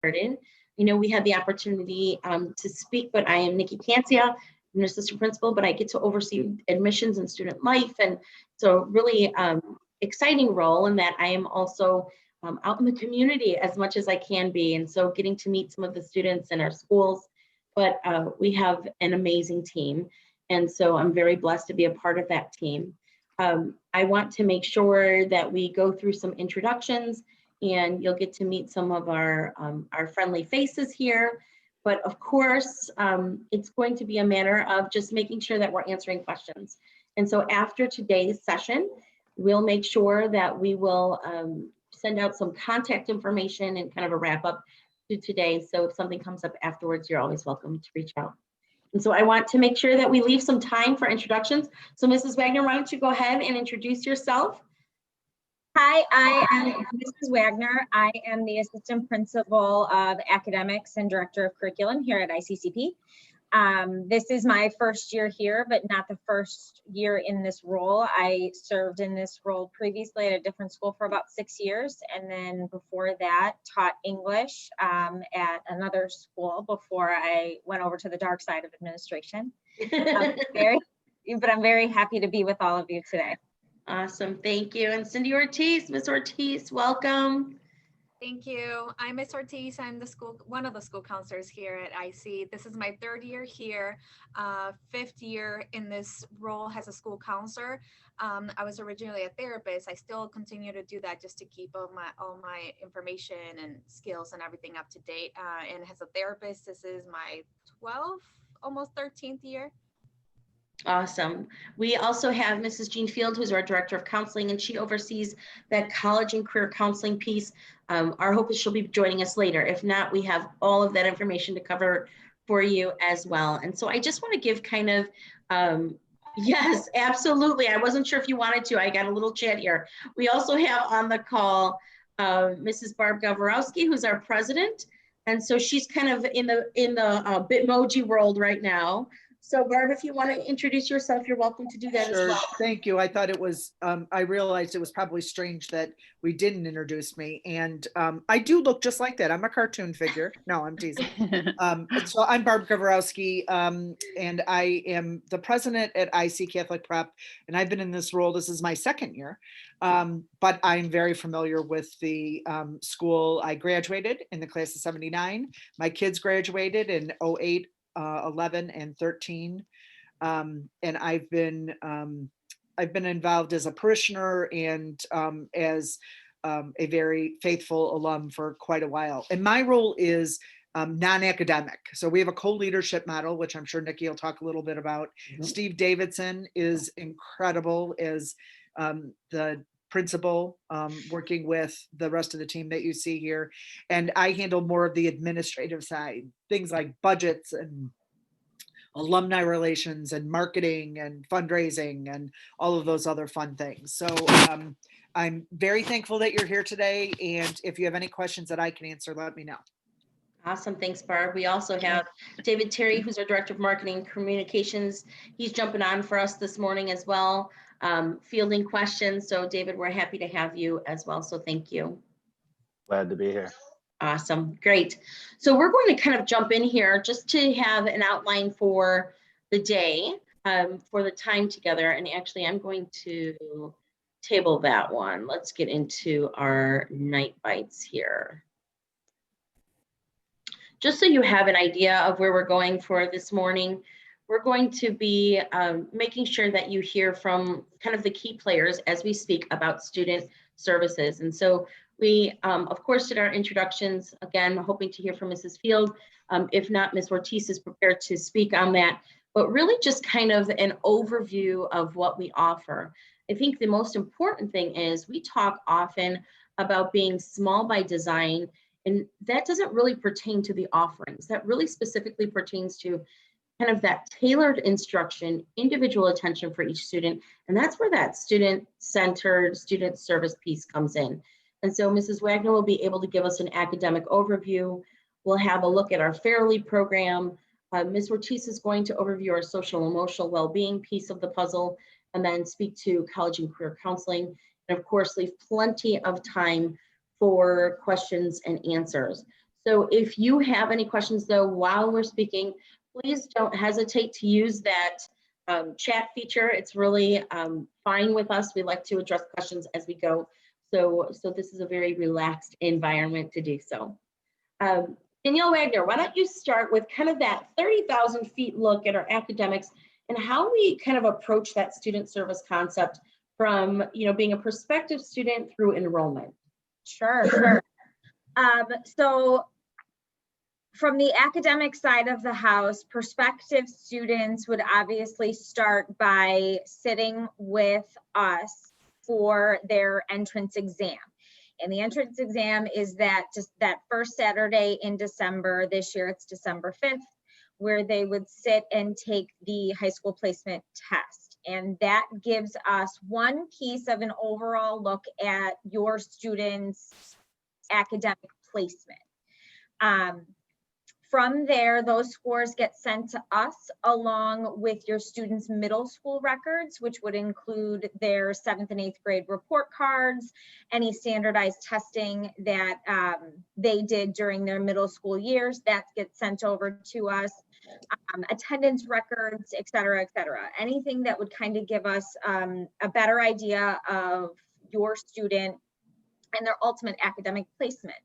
started. You know, we had the opportunity to speak, but I am Nikki Cancia, I'm an assistant principal, but I get to oversee admissions and student life. And so really exciting role in that I am also out in the community as much as I can be. And so getting to meet some of the students in our schools, but we have an amazing team. And so I'm very blessed to be a part of that team. I want to make sure that we go through some introductions, and you'll get to meet some of our friendly faces here. But of course, it's going to be a matter of just making sure that we're answering questions. And so after today's session, we'll make sure that we will send out some contact information and kind of a wrap up to today. So if something comes up afterwards, you're always welcome to reach out. And so I want to make sure that we leave some time for introductions. So Mrs. Wagner, why don't you go ahead and introduce yourself? Hi, I am Mrs. Wagner. I am the Assistant Principal of Academics and Director of Curriculum here at ICCP. This is my first year here, but not the first year in this role. I served in this role previously at a different school for about 6 years. And then before that, taught English at another school before I went over to the dark side of administration. But I'm very happy to be with all of you today. Awesome, thank you. And Cindy Ortiz, Ms. Ortiz, welcome. Thank you. I'm Ms. Ortiz. I'm one of the school counselors here at IC. This is my 3rd year here, 5th year in this role as a school counselor. I was originally a therapist. I still continue to do that just to keep all my information and skills and everything up to date. And as a therapist, this is my 12th, almost 13th year. Awesome. We also have Mrs. Jean Field, who's our Director of Counseling, and she oversees that college and career counseling piece. Our hope is she'll be joining us later. If not, we have all of that information to cover for you as well. And so I just want to give kind of, yes, absolutely. I wasn't sure if you wanted to. I got a little chat here. We also have on the call Mrs. Barb Gavorowski, who's our president. And so she's kind of in the Bitmoji world right now. So Barb, if you want to introduce yourself, you're welcome to do that as well. Thank you. I thought it was, I realized it was probably strange that we didn't introduce me. And I do look just like that. I'm a cartoon figure. No, I'm teasing. So I'm Barb Gavorowski, and I am the president at IC Catholic Prep. And I've been in this role, this is my 2nd year. But I'm very familiar with the school. I graduated in the class of 79. My kids graduated in 08. 11 and 13, and I've been involved as a parishioner and as a very faithful alum for quite a while. And my role is non-academic. So we have a co-leadership model, which I'm sure Nikki will talk a little bit about. Mm-hmm. Steve Davidson is incredible as the principal, working with the rest of the team that you see here. And I handle more of the administrative side, things like budgets and alumni relations and marketing and fundraising and all of those other fun things. So I'm very thankful that you're here today. And if you have any questions that I can answer, let me know. Awesome. Thanks, Barb. We also have David Terry, who's our Director of Marketing and Communications. He's jumping on for us this morning as well, fielding questions. So David, we're happy to have you as well. So thank you. Glad to be here. Awesome. Great. So we're going to kind of jump in here just to have an outline for the day, for the time together. And actually, I'm going to table that one. Let's get into our night bites here. Just so you have an idea of where we're going for this morning, we're going to be making sure that you hear from kind of the key players as we speak about student services. And so we, of course, did our introductions, again, hoping to hear from Mrs. Field. If not, Ms. Ortiz is prepared to speak on that, but really just kind of an overview of what we offer. I think the most important thing is we talk often about being small by design, and that doesn't really pertain to the offerings. That really specifically pertains to kind of that tailored instruction, individual attention for each student. And that's where that student-centered, student service piece comes in. And so Mrs. Wagner will be able to give us an academic overview. We'll have a look at our Fairly program. Ms. Ortiz is going to overview our social emotional well-being piece of the puzzle, and then speak to college and career counseling. And of course, leave plenty of time for questions and answers. So if you have any questions though, while we're speaking, please don't hesitate to use that chat feature. It's really fine with us. We like to address questions as we go. So this is a very relaxed environment to do so. Danielle Wagner, why don't you start with kind of that 30,000 feet look at our academics and how we kind of approach that student service concept from, being a prospective student through enrollment. Sure. So from the academic side of the house, prospective students would obviously start by sitting with us for their entrance exam. And the entrance exam is just that first Saturday in December. This year it's December 5th, where they would sit and take the high school placement test. And that gives us one piece of an overall look at your student's academic placement. From there, those scores get sent to us along with your students' middle school records, which would include their 7th and 8th grade report cards, any standardized testing that they did during their middle school years, that gets sent over to us, attendance records, et cetera, anything that would kind of give us a better idea of your student and their ultimate academic placement.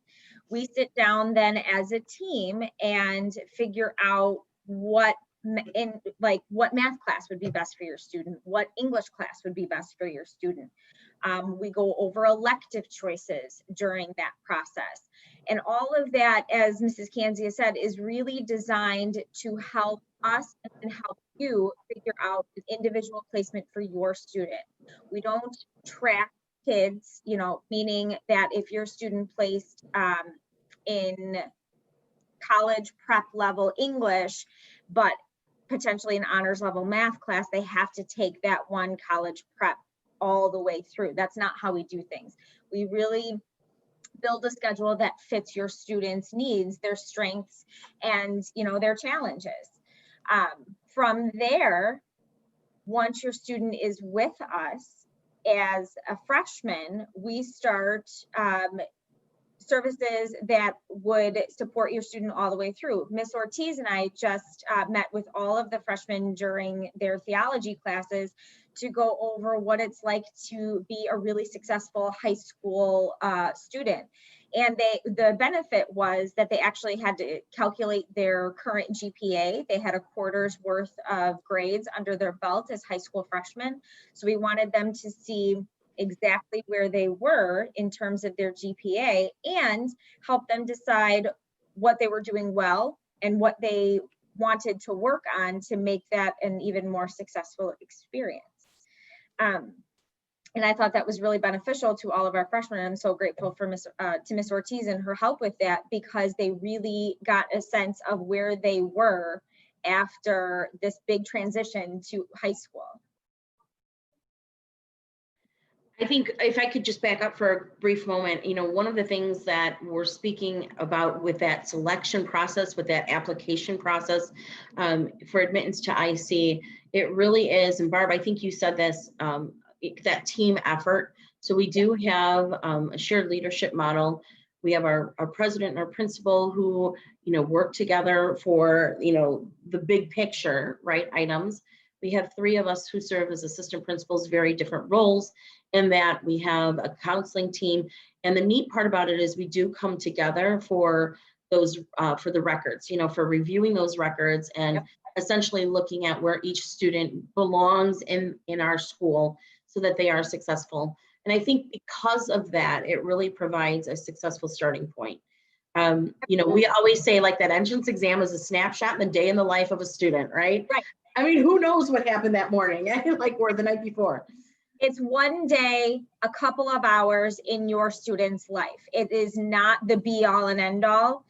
We sit down then as a team and figure out what math class would be best for your student, what English class would be best for your student. We go over elective choices during that process. And all of that, as Mrs. Kanzia said, is really designed to help us and help you figure out an individual placement for your student. We don't track kids, meaning that if your student placed in college prep level English, but potentially an honors level math class, they have to take that one college prep all the way through. That's not how we do things. We really build a schedule that fits your students' needs, their strengths, and their challenges. From there, once your student is with us as a freshman, we start services that would support your student all the way through. Miss Ortiz and I just met with all of the freshmen during their theology classes to go over what it's like to be a really successful high school student. And the benefit was that they actually had to calculate their current GPA. They had a quarter's worth of grades under their belt as high school freshmen. So we wanted them to see exactly where they were in terms of their GPA and help them decide what they were doing well and what they wanted to work on to make that an even more successful experience. And I thought that was really beneficial to all of our freshmen. I'm so grateful for Miss Ortiz and her help with that, because they really got a sense of where they were after this big transition to high school. I think if I could just back up for a brief moment, one of the things that we're speaking about with that selection process, with that application process for admittance to IC, it really is, and Barb, I think you said this, that team effort. So we do have a shared leadership model. We have our president and our principal who, work together for, the big picture, right, items. We have 3 of us who serve as assistant principals, very different roles in that we have a counseling team. And the neat part about it is we do come together for those, for the records, for reviewing those records and essentially looking at where each student belongs in our school so that they are successful. And I think because of that, it really provides a successful starting point. We always say like that entrance exam is a snapshot in the day in the life of a student, right? Right. I mean, who knows what happened that morning, or the night before. It's one day, a couple of hours in your student's life. It is not the be all and end all,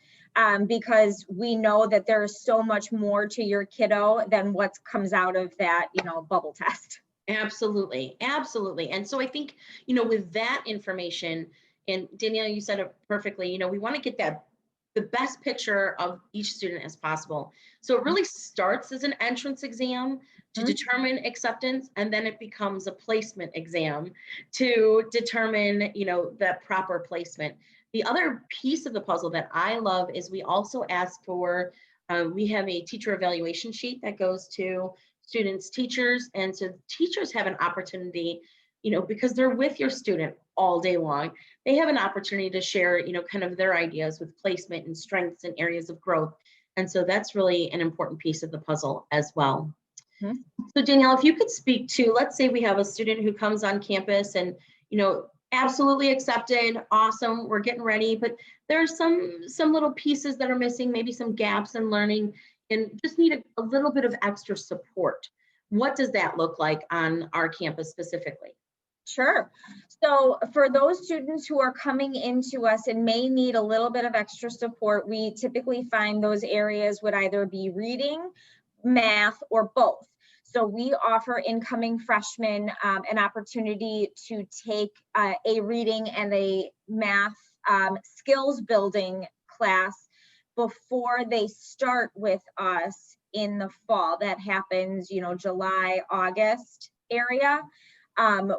because we know that there is so much more to your kiddo than what comes out of that, bubble test. Absolutely. And so I think, with that information, and Danielle, you said it perfectly, we want to get the best picture of each student as possible. So it really starts as an entrance exam to determine acceptance, and then it becomes a placement exam to determine, the proper placement. The other piece of the puzzle that I love is we also ask for, we have a teacher evaluation sheet that goes to students, teachers, and so teachers have an opportunity, because they're with your student all day long, they have an opportunity to share, kind of their ideas with placement and strengths and areas of growth. And so that's really an important piece of the puzzle as well. Mm-hmm. So Danielle, if you could speak to, let's say we have a student who comes on campus and, absolutely accepted, awesome, we're getting ready, but there are some little pieces that are missing, maybe some gaps in learning, and just need a little bit of extra support. What does that look like on our campus specifically? Sure. So for those students who are coming into us and may need a little bit of extra support, we typically find those areas would either be reading, math, or both. So we offer incoming freshmen an opportunity to take a reading and a math skills building class before they start with us in the fall. That happens, July, August area.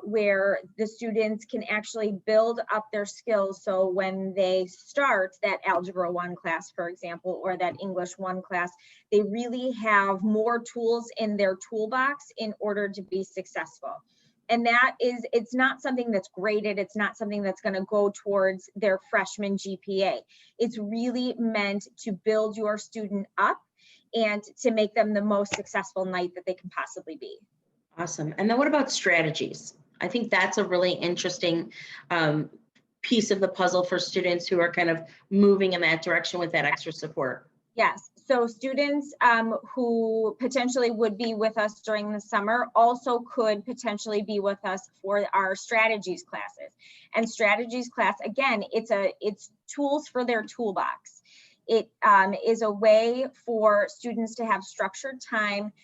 Where the students can actually build up their skills. So when they start that Algebra 1 class, for example, or that English 1 class, they really have more tools in their toolbox in order to be successful. And that is, it's not something that's graded. It's not something that's going to go towards their freshman GPA. It's really meant to build your student up and to make them the most successful knight that they can possibly be. Awesome. And then what about strategies? I think that's a really interesting piece of the puzzle for students who are kind of moving in that direction with that extra support. Yes. So students who potentially would be with us during the summer also could potentially be with us for our strategies classes. And strategies class, again, it's tools for their toolbox. It is a way for students to have structured time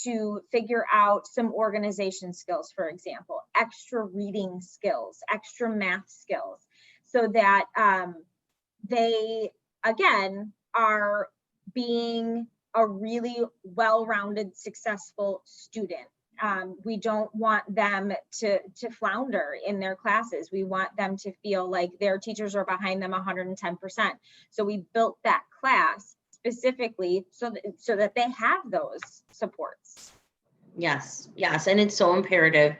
to figure out some organization skills, for example, extra reading skills, extra math skills, so that they, again, are being a really well-rounded, successful student. We don't want them to flounder in their classes. We want them to feel like their teachers are behind them 110%. So we built that class specifically so that they have those supports. Yes, and it's so imperative.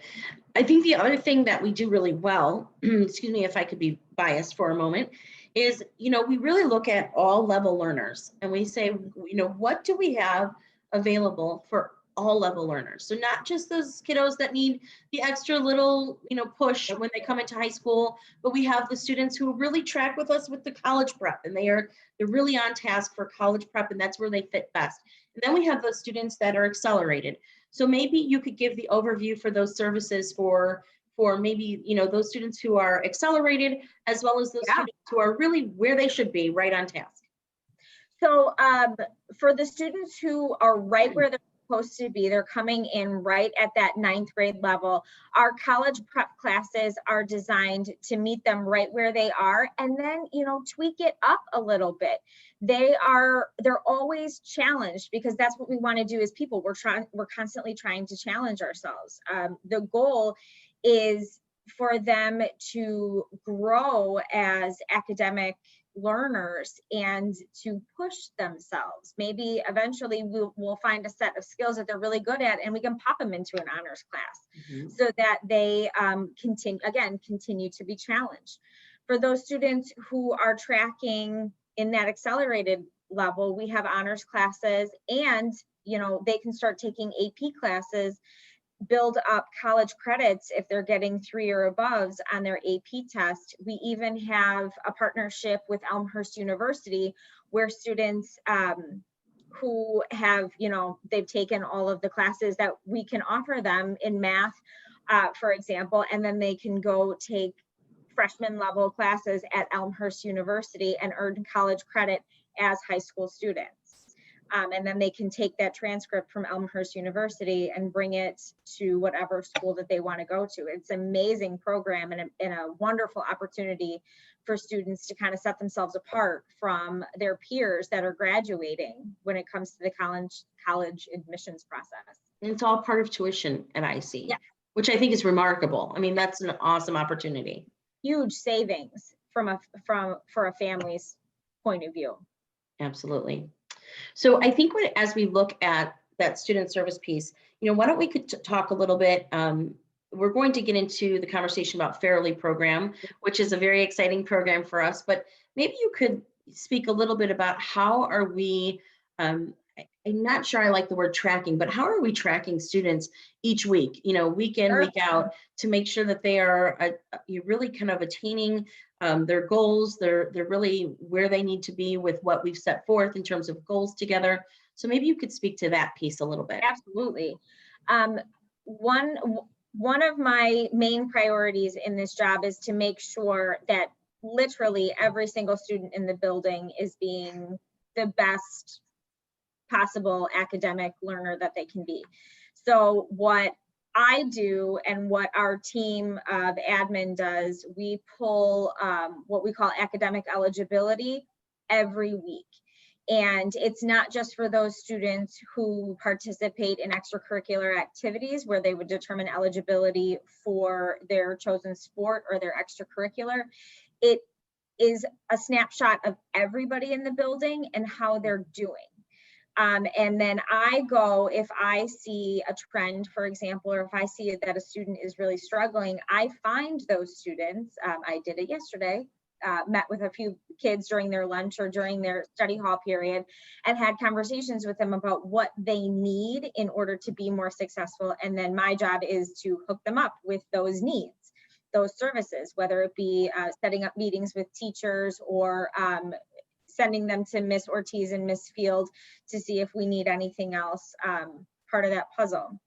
I think the other thing that we do really well, excuse me if I could be biased for a moment, is, we really look at all level learners and we say, what do we have available for all level learners? So not just those kiddos that need the extra little, push when they come into high school, but we have the students who really track with us with the college prep, and they're really on task for college prep, and that's where they fit best. And then we have those students that are accelerated. So maybe you could give the overview for those services for maybe, those students who are accelerated, as well as those students who are really where they should be, right on task. So for the students who are right where they're supposed to be, they're coming in right at that 9th grade level. Our college prep classes are designed to meet them right where they are, and then, tweak it up a little bit. They're always challenged, because that's what we want to do as people. We're constantly trying to challenge ourselves. The goal is for them to grow as academic learners and to push themselves. Maybe eventually we'll find a set of skills that they're really good at, and we can pop them into an honors class so that they continue to be challenged. For those students who are tracking in that accelerated level, we have honors classes, and they can start taking AP classes, build up college credits if they're getting 3 or above on their AP test. We even have a partnership with Elmhurst University where students who have, they've taken all of the classes that we can offer them in math, for example, and then they can go take freshman level classes at Elmhurst University and earn college credit as high school students. And then they can take that transcript from Elmhurst University and bring it to whatever school that they want to go to. It's an amazing program and a wonderful opportunity for students to kind of set themselves apart from their peers that are graduating when it comes to the college admissions process. And it's all part of tuition at IC, which I think is remarkable. I mean, that's an awesome opportunity. Huge savings for a family's point of view. Absolutely. So I think as we look at that student service piece, why don't we could talk a little bit, we're going to get into the conversation about Fairly program, which is a very exciting program for us, but maybe you could speak a little bit about how are we, I'm not sure I like the word tracking, but how are we tracking students each week, week in, week out, to make sure that they are really kind of attaining their goals, they're really where they need to be with what we've set forth in terms of goals together. So maybe you could speak to that piece a little bit. Absolutely. One of my main priorities in this job is to make sure that literally every single student in the building is being the best possible academic learner that they can be. So what I do and what our team of admin does, we pull what we call academic eligibility every week. And it's not just for those students who participate in extracurricular activities where they would determine eligibility for their chosen sport or their extracurricular. It is a snapshot of everybody in the building and how they're doing. And then I go, if I see a trend, for example, or if I see that a student is really struggling, I find those students, I did it yesterday, met with a few kids during their lunch or during their study hall period and had conversations with them about what they need in order to be more successful. And then my job is to hook them up with those needs, those services, whether it be setting up meetings with teachers or sending them to Miss Ortiz and Miss Field to see if we need anything else, part of that puzzle.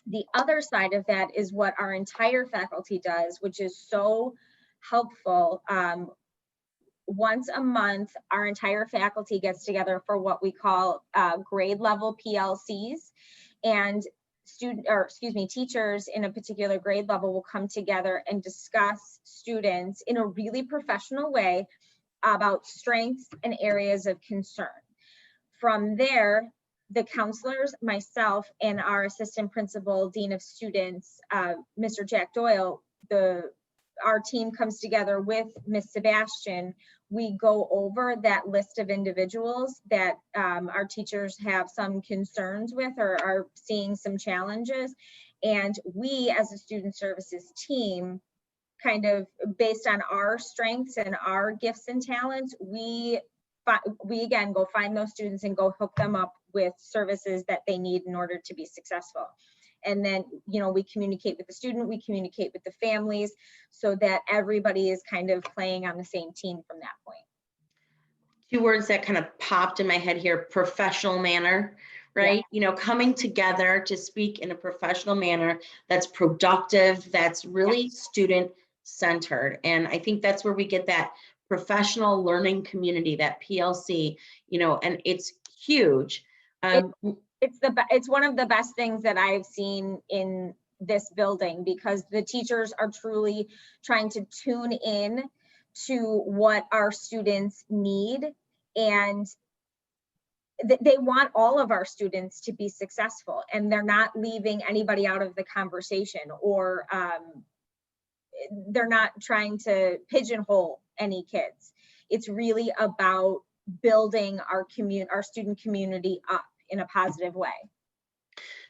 The other side of that is what our entire faculty does, which is so helpful. Once a month, our entire faculty gets together for what we call grade level PLCs, and teachers in a particular grade level will come together and discuss students in a really professional way about strengths and areas of concern. From there, the counselors, myself, and our assistant principal, dean of students, Mr. Jack Doyle, our team comes together with Miss Sebastian. We go over that list of individuals that our teachers have some concerns with or are seeing some challenges. And we, as a student services team, kind of based on our strengths and our gifts and talents, we again go find those students and go hook them up with services that they need in order to be successful. And then, we communicate with the student, we communicate with the families so that everybody is kind of playing on the same team from that point. Two words that kind of popped in my head here: professional manner, right? Yeah. Coming together to speak in a professional manner that's productive, that's really student centered. And I think that's where we get that professional learning community, that PLC, and it's huge. It's one of the best things that I've seen in this building, because the teachers are truly trying to tune in to what our students need, and they want all of our students to be successful, and they're not leaving anybody out of the conversation, or they're not trying to pigeonhole any kids. It's really about building our student community up in a positive way.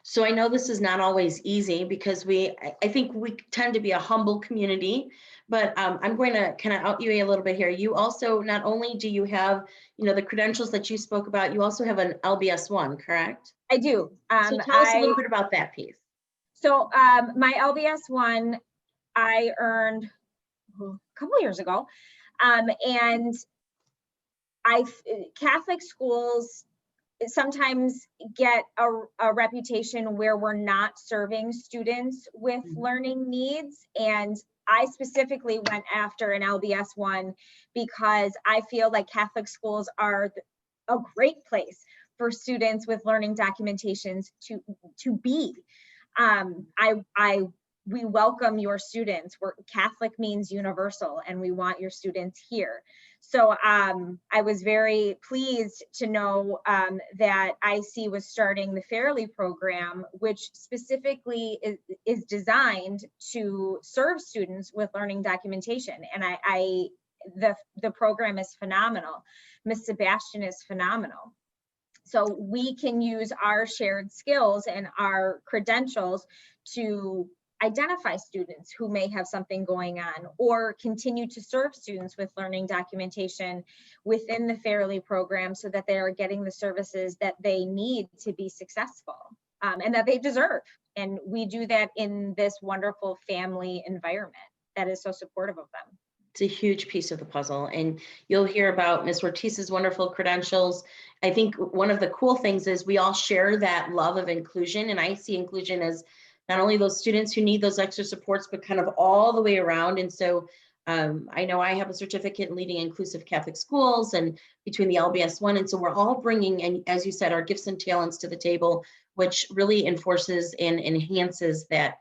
So I know this is not always easy, because I think we tend to be a humble community, but I'm going to kind of out you a little bit here. You also, not only do you have, the credentials that you spoke about, you also have an LBS 1, correct? I do. So tell us a little bit about that piece. So my LBS 1, I earned a couple years ago, and Catholic schools sometimes get a reputation where we're not serving students with learning needs, and I specifically went after an LBS 1 because I feel like Catholic schools are a great place for students with learning documentations to be. We welcome your students. Catholic means universal, and we want your students here. So I was very pleased to know that IC was starting the Fairly program, which specifically is designed to serve students with learning documentation. And I the program is phenomenal. Ms. Sebastian is phenomenal. So we can use our shared skills and our credentials to identify students who may have something going on, or continue to serve students with learning documentation within the Fairly program so that they are getting the services that they need to be successful and that they deserve. And we do that in this wonderful family environment that is so supportive of them. It's a huge piece of the puzzle, and you'll hear about Ms. Ortiz's wonderful credentials. I think one of the cool things is we all share that love of inclusion, and I see inclusion as not only those students who need those extra supports, but kind of all the way around. And so I know I have a certificate in leading inclusive Catholic schools and between the LBS1. And so we're all bringing, and as you said, our gifts and talents to the table, which really enforces and enhances that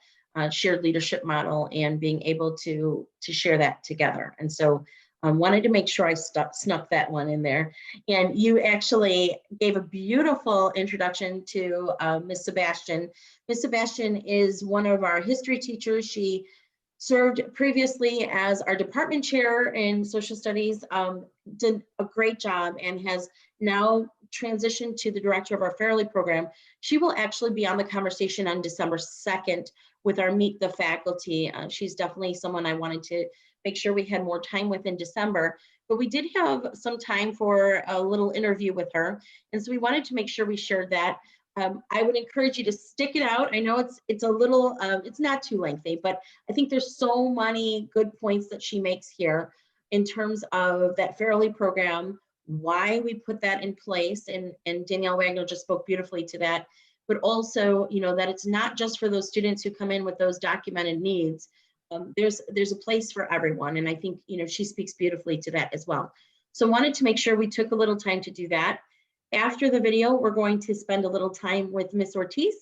shared leadership model and being able to share that together. And so I wanted to make sure I snuck that one in there. And you actually gave a beautiful introduction to Ms. Sebastian. Ms. Sebastian is one of our history teachers. She served previously as our department chair in social studies, did a great job, and has now transitioned to the director of our Fairly program. She will actually be on the conversation on December 2nd with our Meet the Faculty. She's definitely someone I wanted to make sure we had more time with in December, but we did have some time for a little interview with her. And so we wanted to make sure we shared that. I would encourage you to stick it out. I know it's a little, it's not too lengthy, but I think there's so many good points that she makes here in terms of that Fairly program, why we put that in place. And Danielle Wagner just spoke beautifully to that, but also, that it's not just for those students who come in with those documented needs. There's a place for everyone. And I think, she speaks beautifully to that as well. So wanted to make sure we took a little time to do that. After the video, we're going to spend a little time with Ms. Ortiz,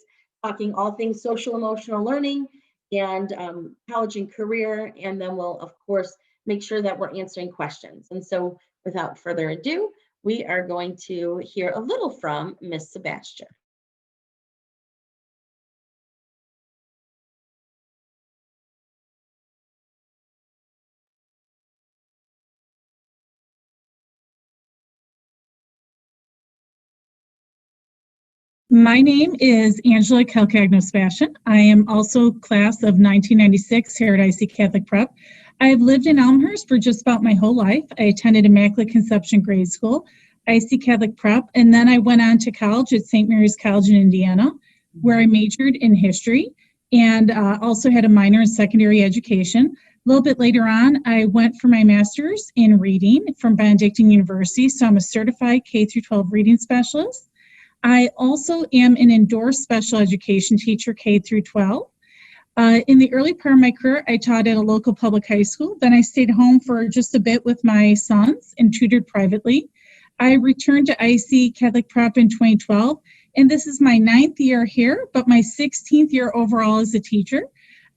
talking all things social emotional learning and college and career. And then we'll, of course, make sure that we're answering questions. And so without further ado, we are going to hear a little from Ms. Sebastian. My name is Angela Calcagno-Sebastian. I am also class of 1996 here at IC Catholic Prep. I've lived in Elmhurst for just about my whole life. I attended Immaculate Conception Grade School, IC Catholic Prep, and then I went on to college at St. Mary's College in Indiana, where I majored in history and also had a minor in secondary education. A little bit later on, I went for my master's in reading from Benedictine University, so I'm a certified K-12 reading specialist. I also am an endorsed special education teacher, K-12. In the early part of my career, I taught at a local public high school. Then I stayed home for just a bit with my sons and tutored privately. I returned to IC Catholic Prep in 2012, and this is my 9th year here, but my 16th year overall as a teacher.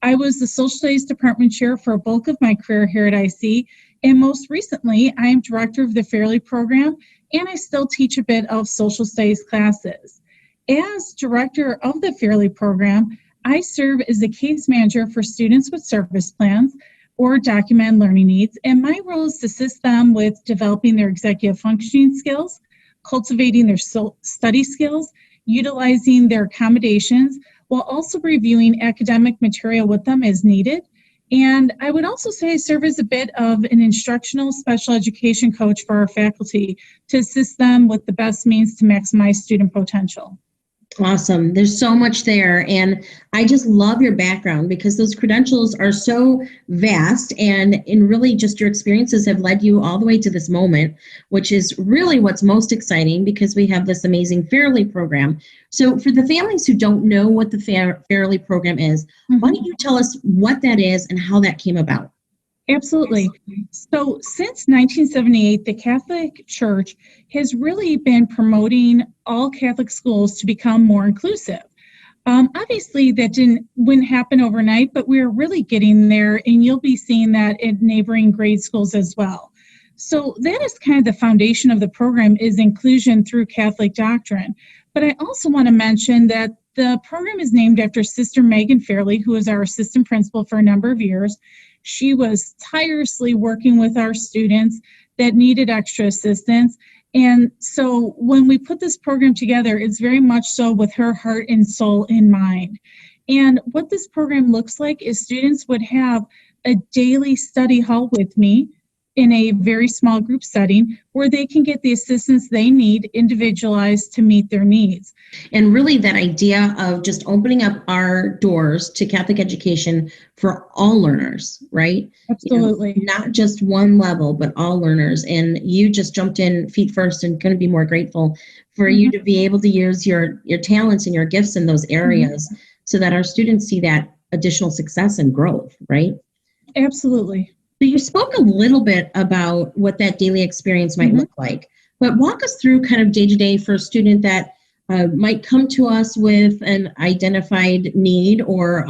I was the social studies department chair for a bulk of my career here at IC, and most recently, I am director of the Fairly program, and I still teach a bit of social studies classes. As director of the Fairly program, I serve as the case manager for students with service plans or documented learning needs, and my role is to assist them with developing their executive functioning skills, cultivating their study skills, utilizing their accommodations, while also reviewing academic material with them as needed. And I would also say I serve as a bit of an instructional special education coach for our faculty to assist them with the best means to maximize student potential. Awesome. There's so much there. And I just love your background because those credentials are so vast and really just your experiences have led you all the way to this moment, which is really what's most exciting because we have this amazing Fairly program. So for the families who don't know what the Fairly program is, why don't you tell us what that is and how that came about? Absolutely. So since 1978, the Catholic Church has really been promoting all Catholic schools to become more inclusive. Obviously, that wouldn't happen overnight, but we're really getting there, and you'll be seeing that in neighboring grade schools as well. So that is kind of the foundation of the program, is inclusion through Catholic doctrine. But I also want to mention that the program is named after Sister Megan Fairley, who was our assistant principal for a number of years. She was tirelessly working with our students that needed extra assistance. And so when we put this program together, it's very much so with her heart and soul in mind. And what this program looks like is students would have a daily study hall with me in a very small group setting where they can get the assistance they need individualized to meet their needs. And really that idea of just opening up our doors to Catholic education for all learners, right? Absolutely. You know, not just one level, but all learners. And you just jumped in feet first, and couldn't be more grateful for you to be able to use your talents and your gifts in those areas so that our students see that additional success and growth, right? Absolutely. So you spoke a little bit about what that daily experience might look like, but walk us through kind of day-to-day for a student that might come to us with an identified need or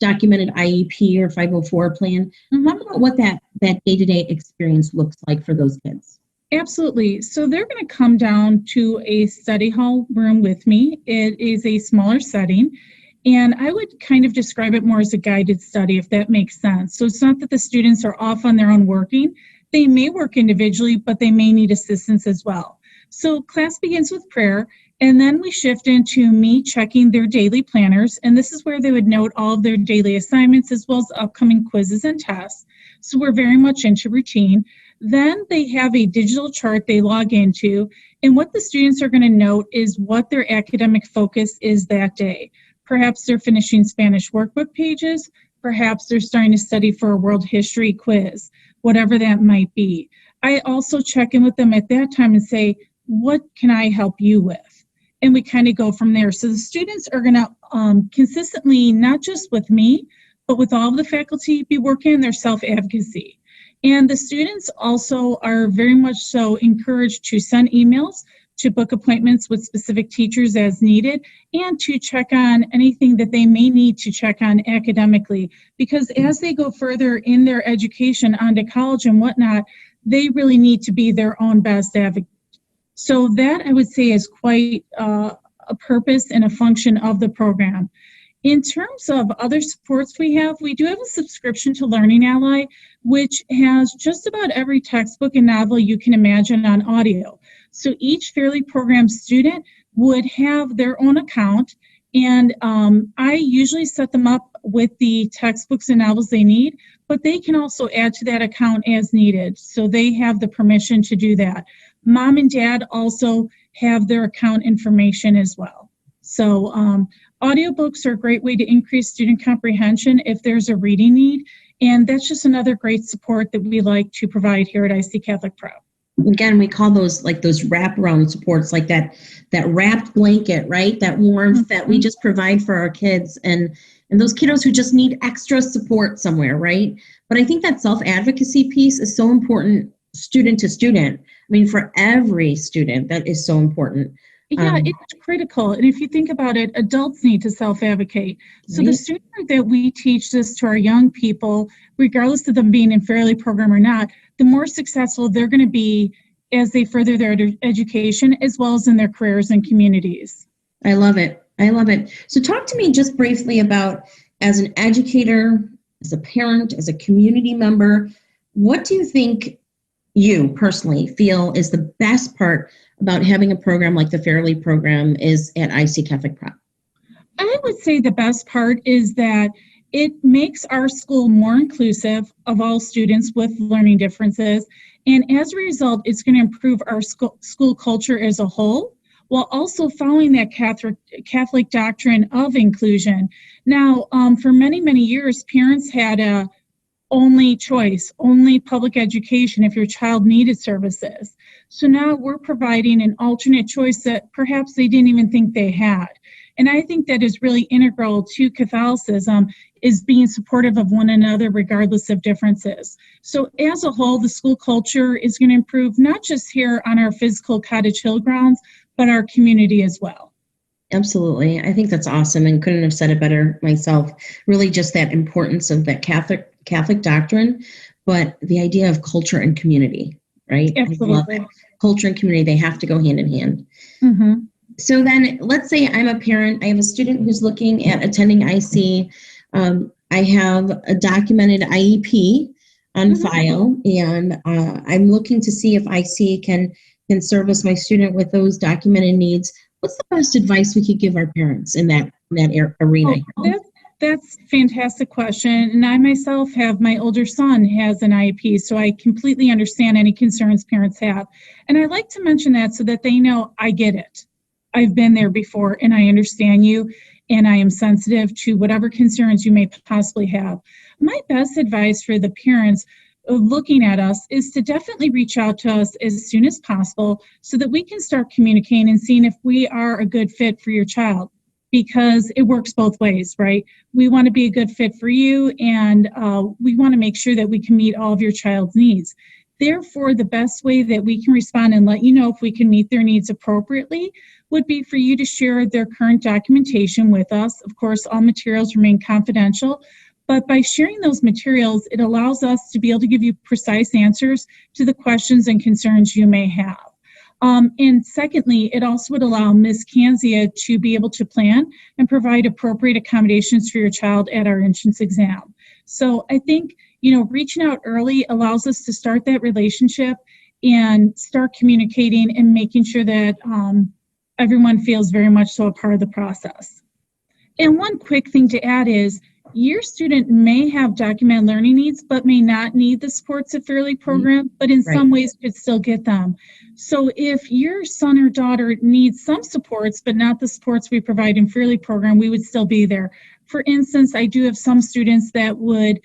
documented IEP or 504 plan. Talk about what that day-to-day experience looks like for those kids. Absolutely. So they're going to come down to a study hall room with me. It is a smaller setting. And I would kind of describe it more as a guided study, if that makes sense. So it's not that the students are off on their own working. They may work individually, but they may need assistance as well. So class begins with prayer, and then we shift into me checking their daily planners. And this is where they would note all of their daily assignments as well as upcoming quizzes and tests. So we're very much into routine. Then they have a digital chart they log into. And what the students are going to note is what their academic focus is that day. Perhaps they're finishing Spanish workbook pages. Perhaps they're starting to study for a world history quiz, whatever that might be. I also check in with them at that time and say, what can I help you with? And we kind of go from there. So the students are going to consistently, not just with me, but with all of the faculty, be working on their self-advocacy. And the students also are very much so encouraged to send emails, to book appointments with specific teachers as needed, and to check on anything that they may need to check on academically. Because as they go further in their education onto college and whatnot, they really need to be their own best advocate. So that, I would say, is quite a purpose and a function of the program. In terms of other supports we do have a subscription to Learning Ally, which has just about every textbook and novel you can imagine on audio. So each Fairly Program student would have their own account, and I usually set them up with the textbooks and novels they need, but they can also add to that account as needed. So they have the permission to do that. Mom and dad also have their account information as well. So audiobooks are a great way to increase student comprehension if there's a reading need, and that's just another great support that we like to provide here at IC Catholic Prep. Again, we call those wraparound supports, like that wrapped blanket, right? That warmth that we just provide for our kids and those kiddos who just need extra support somewhere, right? But I think that self-advocacy piece is so important, student to student. I mean, for every student, that is so important. Yeah, it's critical. And if you think about it, adults need to self-advocate. So the sooner that we teach this to our young people, regardless of them being in Fairly Program or not, the more successful they're going to be as they further their education, as well as in their careers and communities. I love it. I love it. So talk to me just briefly about, as an educator, as a parent, as a community member, what do you think you personally feel is the best part about having a program like the Fairly Program is at IC Catholic Prep? I would say the best part is that it makes our school more inclusive of all students with learning differences. And as a result, it's going to improve our school culture as a whole, while also following that Catholic doctrine of inclusion. Now, for many, many years, parents had a only choice, only public education if your child needed services. So now we're providing an alternate choice that perhaps they didn't even think they had. And I think that is really integral to Catholicism, is being supportive of one another regardless of differences. So as a whole, the school culture is going to improve, not just here on our physical Cottage Hill grounds, but our community as well. Absolutely. I think that's awesome, and couldn't have said it better myself. Really just that importance of that Catholic doctrine, but the idea of culture and community, right? Absolutely. I love it. Culture and community, they have to go hand in hand. Mm-hmm. So then let's say I'm a parent, I have a student who's looking at attending IC. I have a documented IEP on file, and I'm looking to see if IC can service my student with those documented needs. What's the best advice we could give our parents in that arena? That's a fantastic question. And I myself have, my older son has an IEP, so I completely understand any concerns parents have. And I like to mention that so that they know I get it. I've been there before and I understand you, and I am sensitive to whatever concerns you may possibly have. My best advice for the parents looking at us is to definitely reach out to us as soon as possible so that we can start communicating and seeing if we are a good fit for your child, because it works both ways, right? We want to be a good fit for you, and we want to make sure that we can meet all of your child's needs. Therefore, the best way that we can respond and let you know if we can meet their needs appropriately would be for you to share their current documentation with us. Of course, all materials remain confidential, but by sharing those materials, it allows us to be able to give you precise answers to the questions and concerns you may have. And secondly, it also would allow Ms. Kanzia to be able to plan and provide appropriate accommodations for your child at our entrance exam. So I think, reaching out early allows us to start that relationship and start communicating and making sure that everyone feels very much so a part of the process. And one quick thing to add is, your student may have documented learning needs, but may not need the Supports at Fairleigh program, but in some ways could still get them. So if your son or daughter needs some supports, but not the supports we provide in Fairleigh program, we would still be there. For instance, I do have some students that would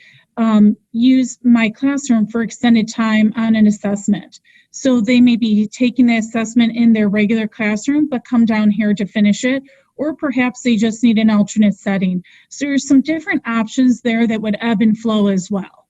use my classroom for extended time on an assessment. So they may be taking the assessment in their regular classroom, but come down here to finish it, or perhaps they just need an alternate setting. So there's some different options there that would ebb and flow as well.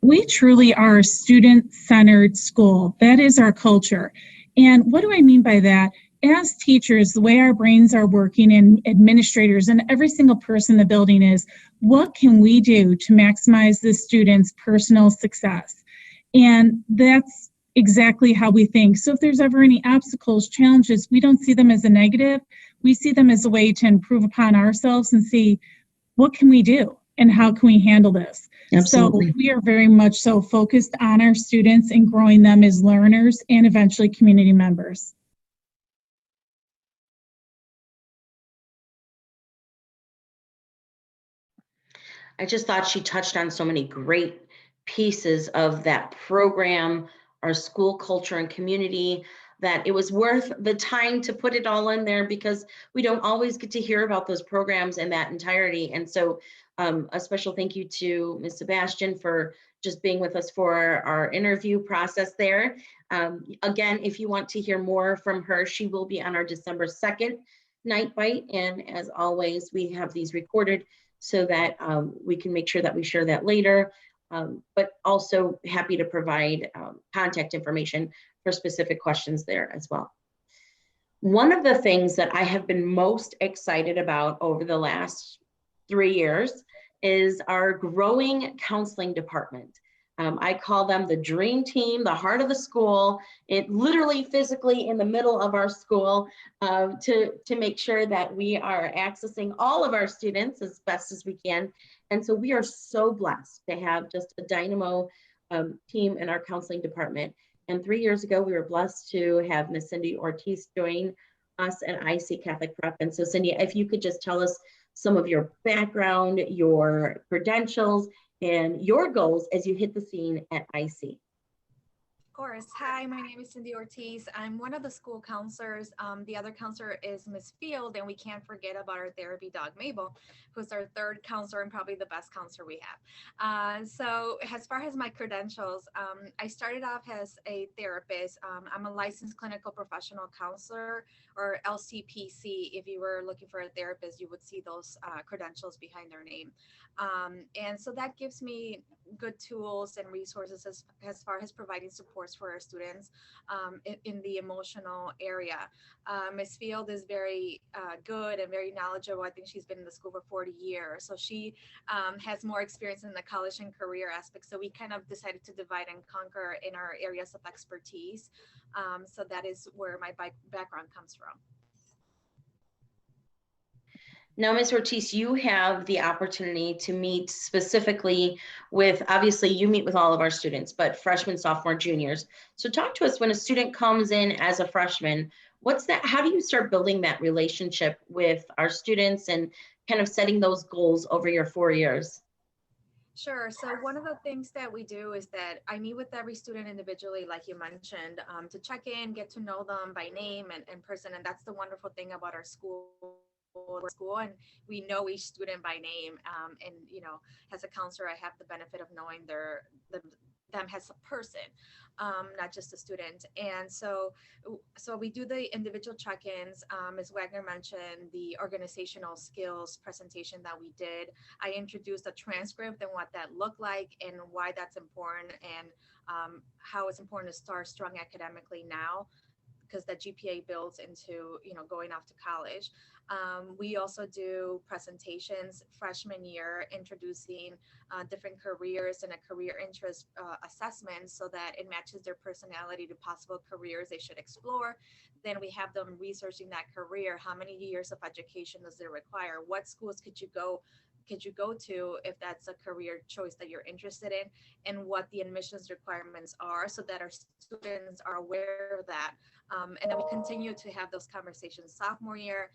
We truly are a student-centered school. That is our culture. And what do I mean by that? As teachers, the way our brains are working, and administrators and every single person in the building, is what can we do to maximize the student's personal success? And that's exactly how we think. So if there's ever any obstacles, challenges, we don't see them as a negative. We see them as a way to improve upon ourselves and see what can we do and how can we handle this. Absolutely. So we are very much so focused on our students and growing them as learners and eventually community members. I just thought she touched on so many great pieces of that program, our school culture and community, that it was worth the time to put it all in there, because we don't always get to hear about those programs in that entirety. And so a special thank you to Ms. Sebastian for just being with us for our interview process there. Again, if you want to hear more from her, she will be on our December 2nd Night Bite. And as always, we have these recorded so that we can make sure that we share that later, but also happy to provide contact information for specific questions there as well. One of the things that I have been most excited about over the last 3 years is our growing counseling department. I call them the dream team, the heart of the school. It literally physically in the middle of our school to make sure that we are accessing all of our students as best as we can. And so we are so blessed to have just a dynamo team in our counseling department. And 3 years ago, we were blessed to have Miss Cindy Ortiz join us at IC Catholic Prep. And so Cindy, if you could just tell us some of your background, your credentials, and your goals as you hit the scene at IC. Of course. Hi, my name is Cindy Ortiz. I'm one of the school counselors. The other counselor is Miss Field, and we can't forget about our therapy dog, Mabel, who's our third counselor and probably the best counselor we have. So as far as my credentials, I started off as a therapist. I'm a licensed clinical professional counselor, or LCPC. If you were looking for a therapist, you would see those credentials behind their name. And so that gives me good tools and resources as far as providing supports for our students in the emotional area. Ms. Field is very good and very knowledgeable. I think she's been in the school for 40 years. So she has more experience in the college and career aspects. So we kind of decided to divide and conquer in our areas of expertise. So that is where my background comes from. Now, Ms. Ortiz, you have the opportunity to meet specifically with, obviously you meet with all of our students, but freshmen, sophomore, juniors. So talk to us when a student comes in as a freshman, what's that, how do you start building that relationship with our students and kind of setting those goals over your 4 years? Sure. So one of the things that we do is that I meet with every student individually, like you mentioned, to check in, get to know them by name and in person. And that's the wonderful thing about our school, and we know each student by name. And you know, as a counselor, I have the benefit of knowing them as a person, not just a student. And so we do the individual check-ins. As Wagner mentioned, the organizational skills presentation that we did, I introduced a transcript and what that looked like and why that's important, and how it's important to start strong academically now, because the GPA builds into, you know, going off to college. We also do presentations freshman year, introducing different careers and a career interest assessment so that it matches their personality to possible careers they should explore. Then we have them researching that career. How many years of education does it require? What schools could you go to if that's a career choice that you're interested in, and what the admissions requirements are, so that our students are aware of that. And then we continue to have those conversations sophomore year.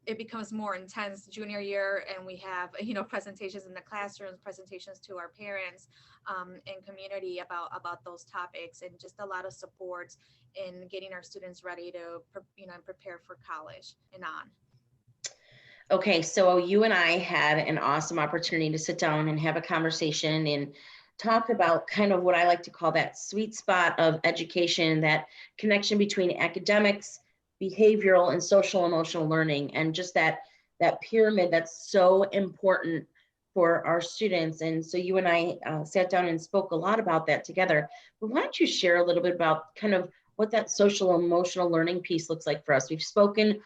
It becomes more intense junior year, and we have, you know, presentations in the classrooms, presentations to our parents and community about those topics, and just a lot of support in getting our students ready to, you know, prepare for college and on. Okay, so you and I had an awesome opportunity to sit down and have a conversation and talk about kind of what I like to call that sweet spot of education, that connection between academics, behavioral, and social emotional learning, and just that pyramid that's so important for our students. And so you and I sat down and spoke a lot about that together. But why don't you share a little bit about kind of what that social emotional learning piece looks like for us? We've spoken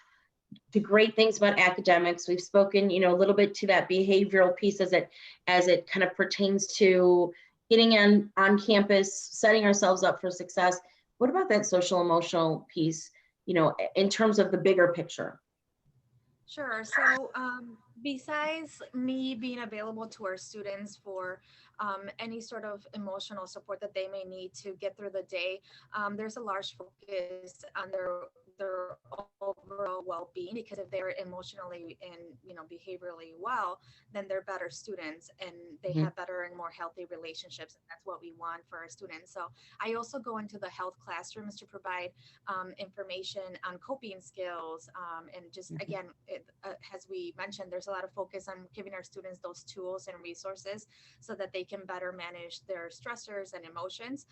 to great things about academics. We've spoken, you know, a little bit to that behavioral piece as it kind of pertains to getting on campus, setting ourselves up for success. What about that social emotional piece, you know, in terms of the bigger picture? Sure. So besides me being available to our students for any sort of emotional support that they may need to get through the day, there's a large focus on their overall well-being, because if they're emotionally and, you know, behaviorally well, then they're better students and they have better and more healthy relationships, and that's what we want for our students. So I also go into the health classrooms to provide information on coping skills, and just again, as we mentioned, there's a lot of focus on giving our students those tools and resources so that they can better manage their stressors and emotions,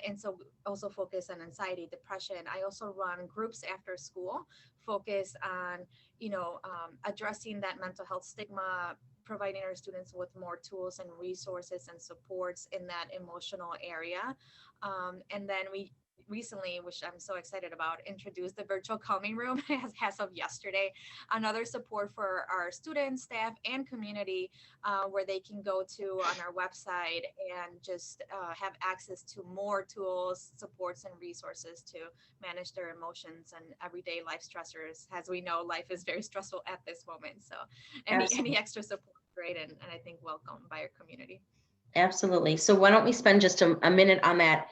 and so also focus on anxiety, depression. I also run groups after school, focus on, you know, addressing that mental health stigma, providing our students with more tools and resources and supports in that emotional area. And then we recently, which I'm so excited about, introduced the virtual calming room as of yesterday, another support for our students, staff, and community, where they can go to on our website and just have access to more tools, supports, and resources to manage their emotions and everyday life stressors. As we know, life is very stressful at this moment. So any extra support is great, and I think welcome by our community. Absolutely. So why don't we spend just a minute on that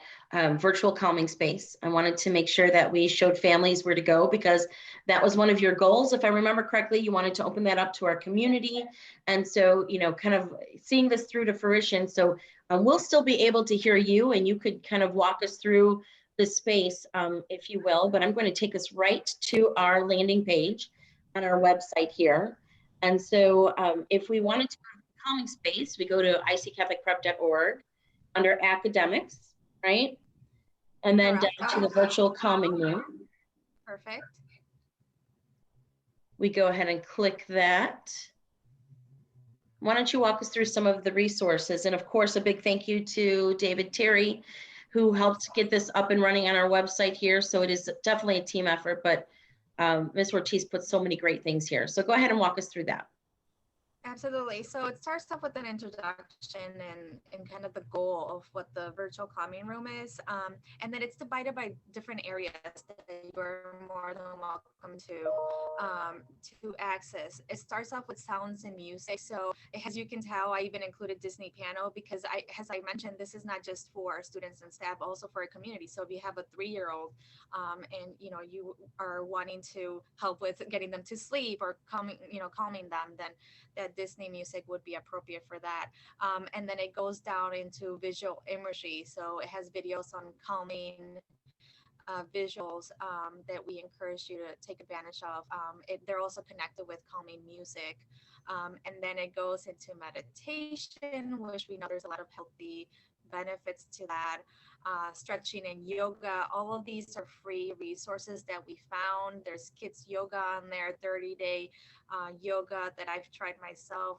virtual calming space? I wanted to make sure that we showed families where to go, because that was one of your goals. If I remember correctly, you wanted to open that up to our community. And so, you know, kind of seeing this through to fruition. So we'll still be able to hear you, and you could kind of walk us through the space, if you will. But I'm going to take us right to our landing page on our website here. And so if we wanted to calming space, we go to iccatholicprep.org under academics, right? And then down to the virtual calming room. Perfect. We go ahead and click that. Why don't you walk us through some of the resources? And of course, a big thank you to David Terry, who helped get this up and running on our website here. So it is definitely a team effort, but Ms. Ortiz put so many great things here. So go ahead and walk us through that. Absolutely. So it starts off with an introduction and kind of the goal of what the virtual calming room is. And then it's divided by different areas that you're more than welcome to access. It starts off with sounds and music. So as you can tell, I even included Disney piano because as I mentioned, this is not just for students and staff, also for a community. So if you have a 3-year-old and you are wanting to help with getting them to sleep or calming them, then that Disney music would be appropriate for that. And then it goes down into visual imagery. So it has videos on calming visuals that we encourage you to take advantage of. They're also connected with calming music. And then it goes into meditation, which we know there's a lot of healthy benefits to that. Stretching and yoga, all of these are free resources that we found. There's kids yoga on there, 30-day yoga that I've tried myself.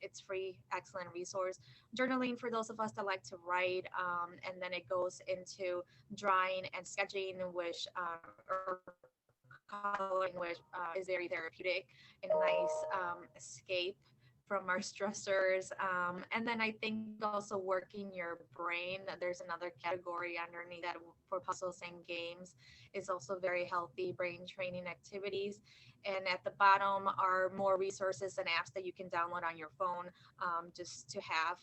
It's free, excellent resource. Journaling for those of us that like to write, and then it goes into drawing and sketching, which or coloring, which is very therapeutic and nice escape from our stressors. And then I think also working your brain, there's another category underneath that for puzzles and games is also very healthy brain training activities. And at the bottom are more resources and apps that you can download on your phone just to have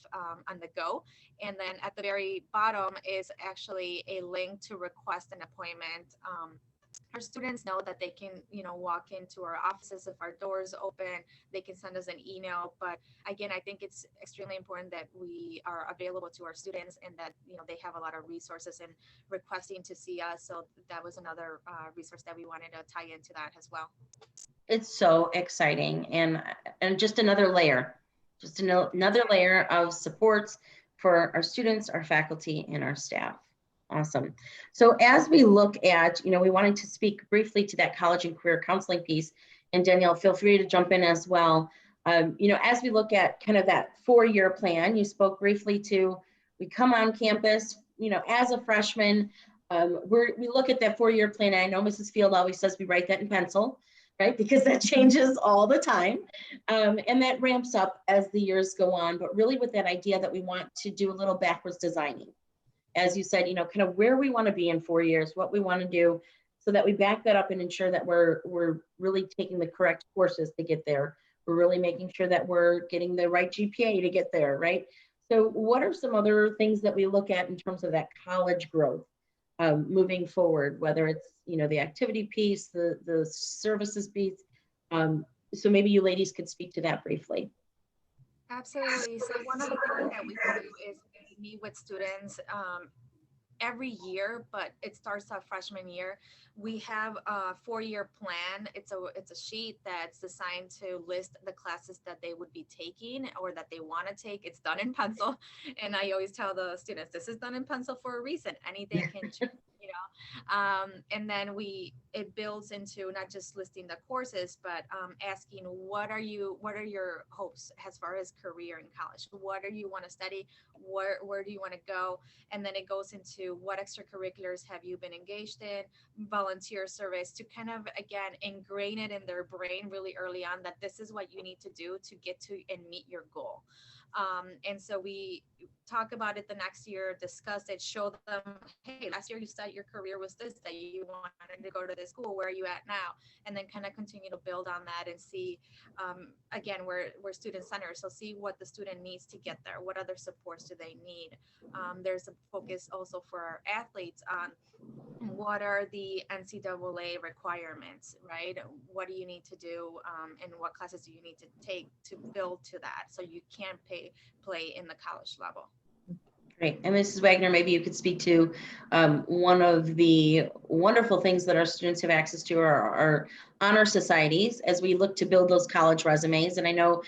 on the go. And then at the very bottom is actually a link to request an appointment. Our students know that they can, walk into our offices if our doors open. They can send us an email. But again, I think it's extremely important that we are available to our students and that, they have a lot of resources and requesting to see us. So that was another resource that we wanted to tie into that as well. It's so exciting, and just another layer of supports for our students, our faculty, and our staff. Awesome. So as we look at, we wanted to speak briefly to that college and career counseling piece, and Danielle, feel free to jump in as well. As we look at kind of that 4-year plan, you spoke briefly to, we come on campus, as a freshman, we look at that 4-year plan. And I know Mrs. Field always says we write that in pencil, right? Because that changes all the time. And that ramps up as the years go on, but really with that idea that we want to do a little backwards designing. As you said, kind of where we want to be in 4 years, what we want to do, so that we back that up and ensure that we're really taking the correct courses to get there. We're really making sure that we're getting the right GPA to get there, right? So what are some other things that we look at in terms of that college growth moving forward, whether it's, the activity piece, the services piece? So maybe you ladies could speak to that briefly. Absolutely. So one of the things that we do is meet with students every year, but it starts off freshman year. We have a 4-year plan. It's a sheet that's designed to list the classes that they would be taking or that they want to take. It's done in pencil, and I always tell the students, this is done in pencil for a reason. Anything can change. And then it builds into not just listing the courses, but asking what are your hopes as far as career in college? What do you want to study? Where do you want to go? And then it goes into what extracurriculars have you been engaged in, volunteer service, to kind of, again, ingrain it in their brain really early on that this is what you need to do to get to and meet your goal. And so we talk about it the next year, discuss it, show them, hey, last year you said your career was this, that you wanted to go to this school, where are you at now? And then kind of continue to build on that and see, again, we're student centered. So see what the student needs to get there. What other supports do they need? There's a focus also for our athletes on what are the NCAA requirements, right? What do you need to do and what classes do you need to take to build to that so you can play in the college level? Great. And Mrs. Wagner, maybe you could speak to one of the wonderful things that our students have access to are our honor societies as we look to build those college resumes. And I know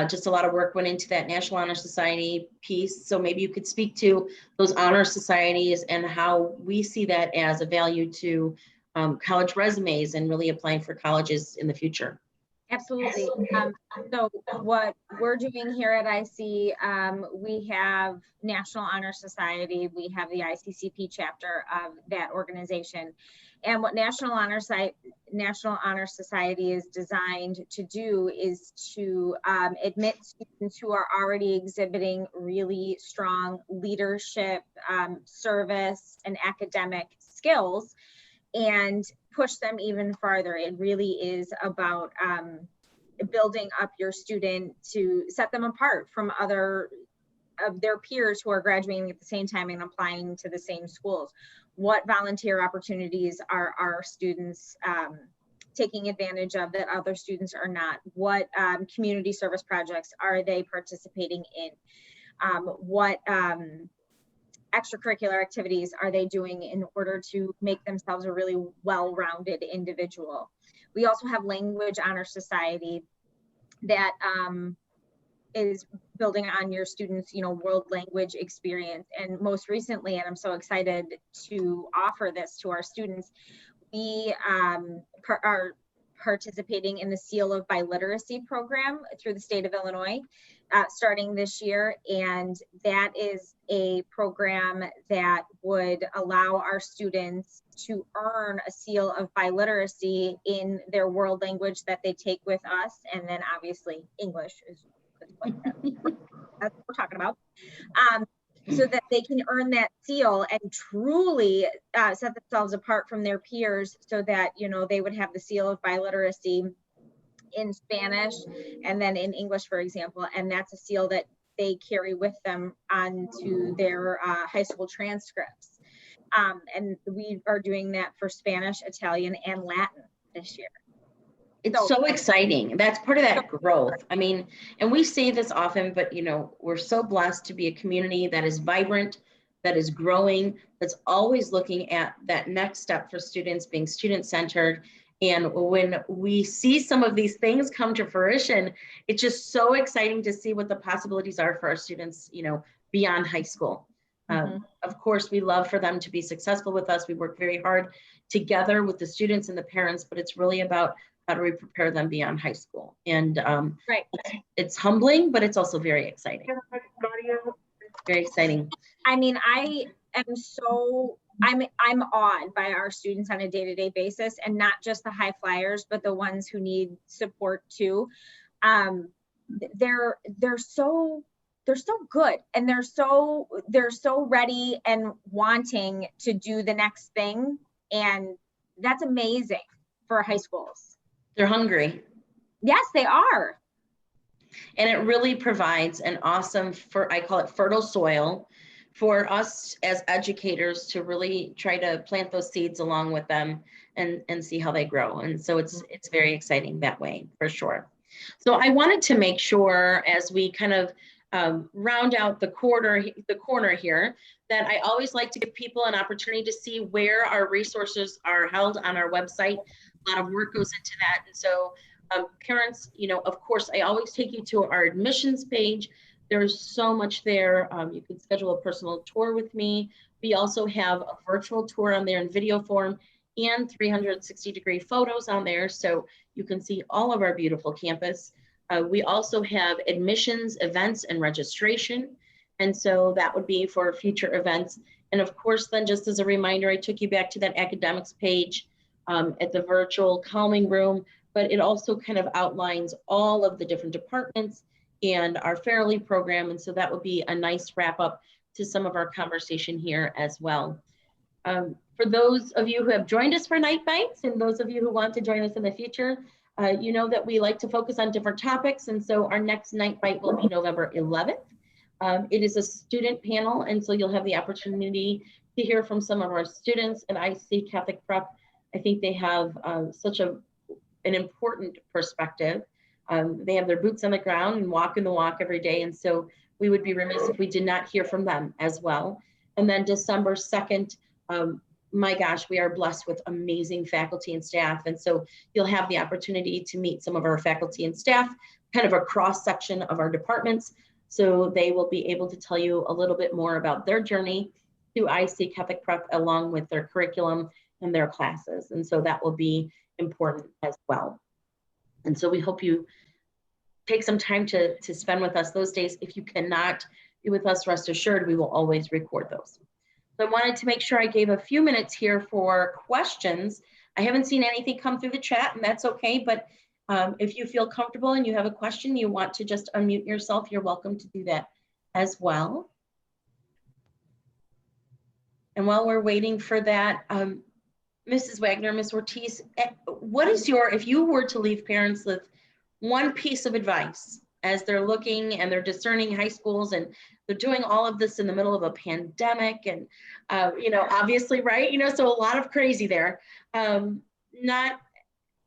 just a lot of work went into that National Honor Society piece. So maybe you could speak to those honor societies and how we see that as a value to college resumes and really applying for colleges in the future. Absolutely. So what we're doing here at IC, we have National Honor Society. We have the ICCP chapter of that organization. And what National Honor National Honor Society is designed to do is to admit students who are already exhibiting really strong leadership, service, and academic skills, and push them even farther. It really is about building up your student to set them apart from other of their peers who are graduating at the same time and applying to the same schools. What volunteer opportunities are our students taking advantage of that other students are not? What community service projects are they participating in? What extracurricular activities are they doing in order to make themselves a really well-rounded individual? We also have Language Honor Society that is building on your students, world language experience. And most recently, and I'm so excited to offer this to our students, we are participating in the Seal of Biliteracy program through the state of Illinois, starting this year. And that is a program that would allow our students to earn a seal of biliteracy in their world language that they take with us. And then obviously English is that's what we're talking about. So that they can earn that seal and truly set themselves apart from their peers, so that they would have the seal of biliteracy in Spanish and then in English, for example, and that's a seal that they carry with them onto their high school transcripts. And we are doing that for Spanish, Italian, and Latin this year. It's so exciting. That's part of that growth. I mean, and we say this often, but we're so blessed to be a community that is vibrant, that is growing, that's always looking at that next step for students, being student-centered. And when we see some of these things come to fruition, it's just so exciting to see what the possibilities are for our students, beyond high school. Of course, we love for them to be successful with us. We work very hard together with the students and the parents, but it's really about how do we prepare them beyond high school? And right. It's humbling, but it's also very exciting. Very exciting. I mean, I'm awed by our students on a day-to-day basis, and not just the high flyers, but the ones who need support too. They're so good, and they're so ready and wanting to do the next thing, and that's amazing for high schools. They're hungry. Yes, they are. And it really provides an awesome, I call it fertile soil, for us as educators to really try to plant those seeds along with them and see how they grow. And so it's very exciting that way, for sure. So I wanted to make sure, as we kind of round out the corner here, that I always like to give people an opportunity to see where our resources are held on our website. A lot of work goes into that. And so parents, of course, I always take you to our admissions page. There's so much there. You can schedule a personal tour with me. We also have a virtual tour on there in video form and 360-degree photos on there, so you can see all of our beautiful campus. We also have admissions, events, and registration. And so that would be for future events. And of course, then just as a reminder, I took you back to that academics page at the virtual calming room, but it also kind of outlines all of the different departments and our Fairly program. And so that would be a nice wrap up to some of our conversation here as well. For those of you who have joined us for Night Bites, and those of you who want to join us in the future, you know that we like to focus on different topics. And so our next Night Bite will be November 11th. It is a student panel, and so you'll have the opportunity to hear from some of our students at IC Catholic Prep. I think they have such an important perspective. They have their boots on the ground and walking the walk every day. And so we would be remiss if we did not hear from them as well. And then December 2nd, my gosh, we are blessed with amazing faculty and staff. And so you'll have the opportunity to meet some of our faculty and staff, kind of a cross section of our departments. So they will be able to tell you a little bit more about their journey through IC Catholic Prep, along with their curriculum and their classes. And so that will be important as well. And so we hope you take some time to spend with us those days. If you cannot be with us, rest assured, we will always record those. So I wanted to make sure I gave a few minutes here for questions I haven't seen anything come through the chat, and that's okay, but if you feel comfortable and you have a question, you want to just unmute yourself, you're welcome to do that as well. And while we're waiting for that, Mrs. Wagner, Ms. Ortiz, what is your, if you were to leave parents with one piece of advice as they're looking and they're discerning high schools and they're doing all of this in the middle of a pandemic and, you know, obviously, right? You know, so a lot of crazy there. Not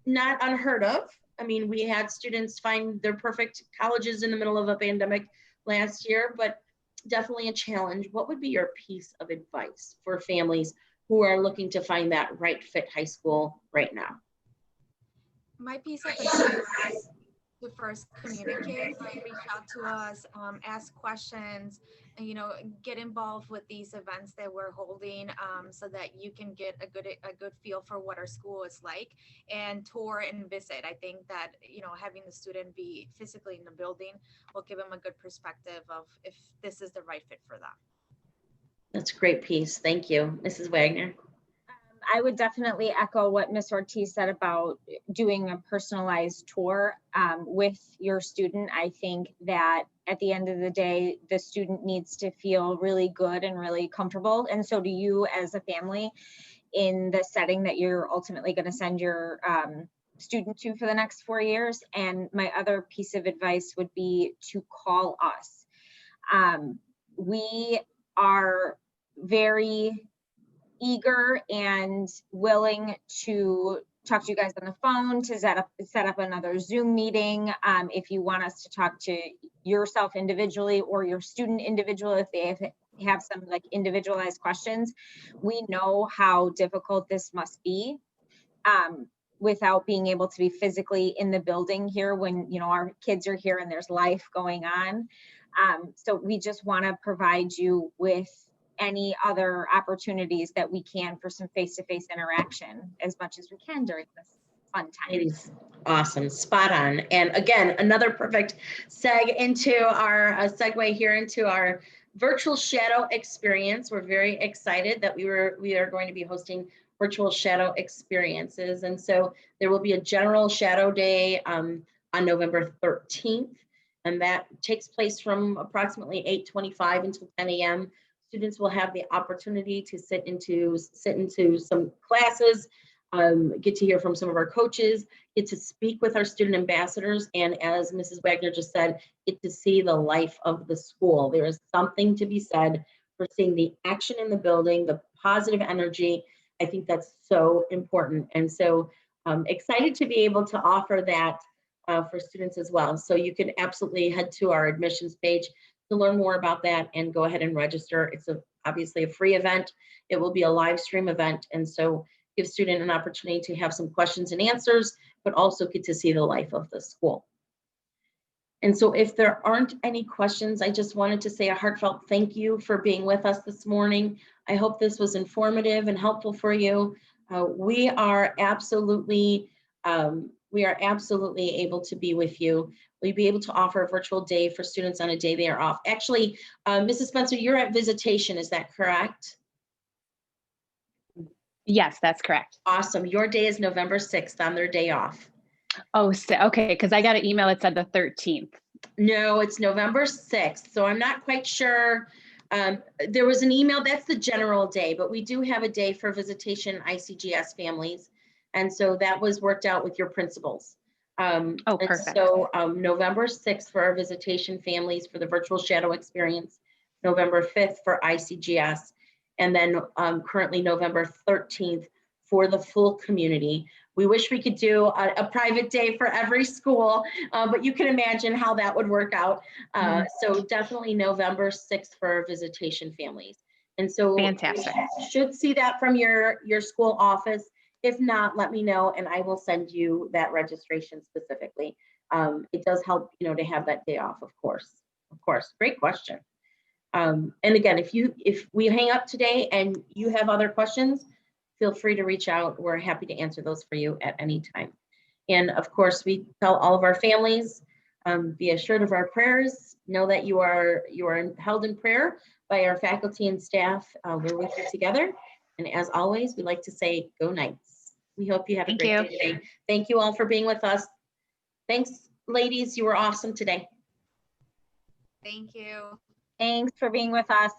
unheard of. I mean, we had students find their perfect colleges in the middle of a pandemic last year, but definitely a challenge. What would be your piece of advice for families who are looking to find that right fit high school right now? My piece of advice is to first communicate, reach out to us, ask questions, and, you know, get involved with these events that we're holding, so that you can get a good feel for what our school is like, and tour and visit. I think that, you know, having the student be physically in the building will give them a good perspective of if this is the right fit for them. That's a great piece. Thank you, Mrs. Wagner. I would definitely echo what Ms. Ortiz said about doing a personalized tour with your student. I think that at the end of the day, the student needs to feel really good and really comfortable. And so do you as a family in the setting that you're ultimately going to send your student to for the next 4 years. And my other piece of advice would be to call us. We are very eager and willing to talk to you guys on the phone, to set up another Zoom meeting. If you want us to talk to yourself individually or your student individually, if they have some like individualized questions, we know how difficult this must be without being able to be physically in the building here when, you know, our kids are here and there's life going on. So we just want to provide you with any other opportunities that we can for some face-to-face interaction as much as we can during this fun time. It is awesome, spot on. And again, another perfect segue here into our virtual shadow experience. We're very excited that we are going to be hosting virtual shadow experiences. And so there will be a general shadow day on November 13th. And that takes place from approximately 8:25 until 10 a.m. Students will have the opportunity to sit into some classes, get to hear from some of our coaches, get to speak with our student ambassadors, and as Mrs. Wagner just said, get to see the life of the school. There is something to be said for seeing the action in the building, the positive energy. I think that's so important. And so excited to be able to offer that for students as well. So you can absolutely head to our admissions page to learn more about that and go ahead and register. It's obviously a free event. It will be a live stream event. And so give student an opportunity to have some questions and answers, but also get to see the life of the school. And so if there aren't any questions, I just wanted to say a heartfelt thank you for being with us this morning. I hope this was informative and helpful for you. We are absolutely able to be with you. We'll be able to offer a virtual day for students on a day they are off. Actually, Mrs. Spencer, you're at visitation, is that correct? Yes, that's correct. Awesome. Your day is November 6th on their day off. Oh, okay, because I got an email that said the 13th. No, it's November 6th. So I'm not quite sure. There was an email, that's the general day, but we do have a day for visitation ICGS families. And so that was worked out with your principals. Oh, perfect. So November 6th for our visitation families for the virtual shadow experience, November 5th for ICGS, and then currently November 13th for the full community. We wish we could do a private day for every school, but you can imagine how that would work out. So definitely November 6th for our visitation families. And so fantastic. You should see that from your school office. If not, let me know and I will send you that registration specifically. It does help, you know, to have that day off, of course. Great question. And again, if we hang up today and you have other questions, feel free to reach out. We're happy to answer those for you at any time. And of course, we tell all of our families, be assured of our prayers. Know that you are held in prayer by our faculty and staff. We're with you together. And as always, we like to say, go Knights. We hope you have a Thank great you. day today. Thank you all for being with us. Thanks, ladies. You were awesome today. Thank you. Thanks for being with us.